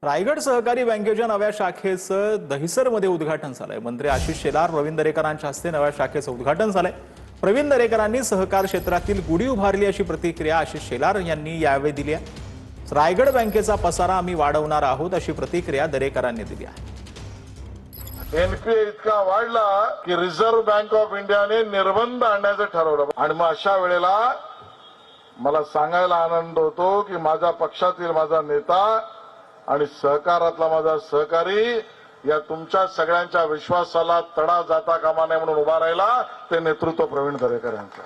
रायगड सहकारी बँकेच्या नव्या शाखेचं दहिसरमध्ये उद्घाटन झालंय। मंत्री आशिष शेलार, प्रवीण दरेकरांच्या हस्ते नव्या शाखेचं उद्घाटन झालंय। प्रवीण दरेकरांनी सहकार क्षेत्रातील गुढी उभारली अशी प्रतिक्रिया आशिष शेलार यांनी यावेळी दिली आहे। रायगड बँकेचा पसारा आम्ही वाढवणार आहोत अशी प्रतिक्रिया दरेकरांनी दिली आहे। एनपीए इतका वाढला की रिझर्व्ह बँक ऑफ इंडियाने निर्बंध आणण्याचं ठरवलं आणि मग अशा वेळेला मला सांगायला आनंद होतो की माझ्या पक्षातील माझा नेता आणि सहकारातला माझा सहकारी या तुमच्या सगळ्यांच्या विश्वासाला तडा जाता कामा नये म्हणून उभा राहिला ते नेतृत्व प्रवीण दरेकर यांचं।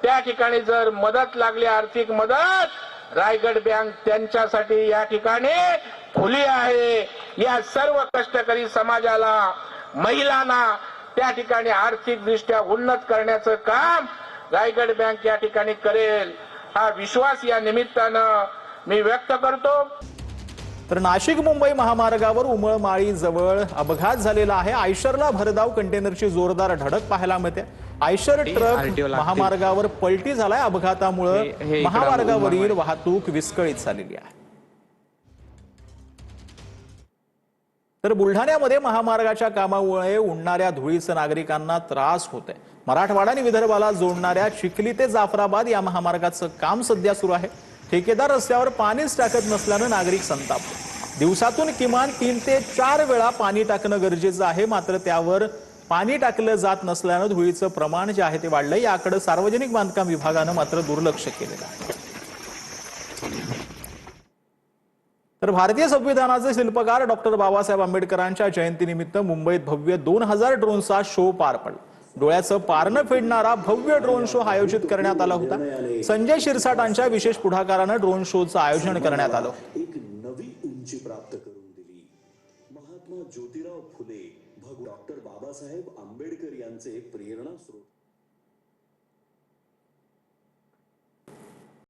त्या ठिकाणी जर मदत लागली, आर्थिक मदत, रायगड बँक त्यांच्यासाठी या ठिकाणी खुली आहे। या सर्व कष्टकरी समाजाला, महिलांना त्या ठिकाणी आर्थिकदृष्ट्या उन्नत करण्याचं काम रायगड बँक या ठिकाणी करेल, हा विश्वास या निमित्तानं मी व्यक्त करतो। तर नाशिक मुंबई महामार्गावर उमळमाळी जवळ अपघात झालेला आहे। आयशरला भरधाव कंटेनरची जोरदार धडक पाहायला मिळते। आयशर ट्रक महामार्गावर पलटी झालाय। अपघातामुळे महामार्गावरील वाहतूक विस्कळीत झालेली आहे। तर बुलढाण्यामध्ये महामार्गाच्या कामामुळे उडणाऱ्या धुळीचं नागरिकांना त्रास होतोय। मराठवाडा आणि विदर्भाला जोडणाऱ्या चिखली ते जाफराबाद या महामार्गाचं काम सध्या सुरू आहे। ठेकेदार रस्त्यावर पाणीच टाकत नसल्यानं नागरिक संतापले। दिवसातून किमान 3 ते 4 वेळा पाणी टाकणं गरजेचं आहे, मात्र त्यावर पाणी टाकलं जात नसल्यानं धुळीचं प्रमाण जे आहे ते वाढलंय। याकडे सार्वजनिक बांधकाम विभागानं मात्र दुर्लक्ष केलेलं आहे। तर भारतीय संविधानाचे शिल्पकार डॉक्टर बाबासाहेब आंबेडकरांच्या जयंतीनिमित्त मुंबईत भव्य 2000 ड्रोनचा शो पार पडला। डोळ्याचं पारणं फेडणारा भव्य ड्रोन शो आयोजित करण्यात आला होता। संजय शिरसाटांच्या विशेष पुढाकारानं ड्रोन शोचं आयोजन करण्यात आलं। एक नवी उंची प्राप्त करून दिली। महात्मा ज्योतिराव फुले, डॉक्टर बाबासाहेब आंबेडकर यांचे प्रेरणा स्रोत।